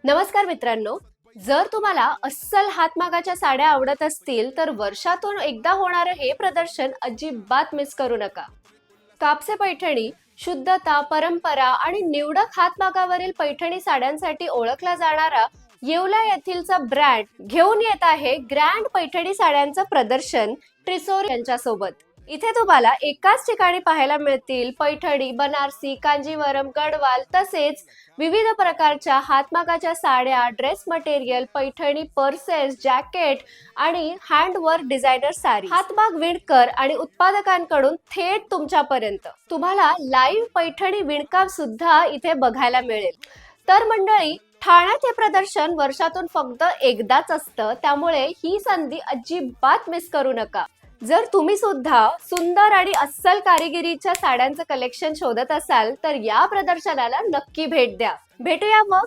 नमस्कार मित्रांनो, जर तुम्हाला अस्सल हातमागाच्या साड्या आवडत असतील तर वर्षातून एकदा होणारं हे प्रदर्शन अजिबात मिस करू नका. कापसे पैठणी शुद्धता, परंपरा आणि निवडक हातमागावरील पैठणी साड्यांसाठी ओळखला जाणारा येवला येथीलचा ब्रँड घेऊन येत आहे ग्रँड पैठणी साड्यांचं प्रदर्शन ट्रिसोर यांच्या सोबत. इथे तुम्हाला एकाच ठिकाणी पाहायला मिळतील पैठणी, बनारसी, कांजीवरम, गडवाल तसेच विविध प्रकारच्या हातमागाच्या साड्या, dress material, Paithani purses, jacket आणि हँडवर्क डिझायनर साडी. हातमाग विणकर आणि उत्पादकांकडून थेट तुमच्यापर्यंत तुम्हाला लाईव्ह पैठणी विणकाम सुद्धा इथे बघायला मिळेल. तर मंडळी, ठाण्यात हे प्रदर्शन वर्षातून फक्त एकदाच असतं, त्यामुळे ही संधी अजिबात मिस करू नका. जर तुम्ही सुद्धा सुंदर आणि अस्सल कारिगिरीच्या साड्यांचं कलेक्शन शोधत असाल तर या प्रदर्शनाला नक्की भेट द्या. भेटूया मग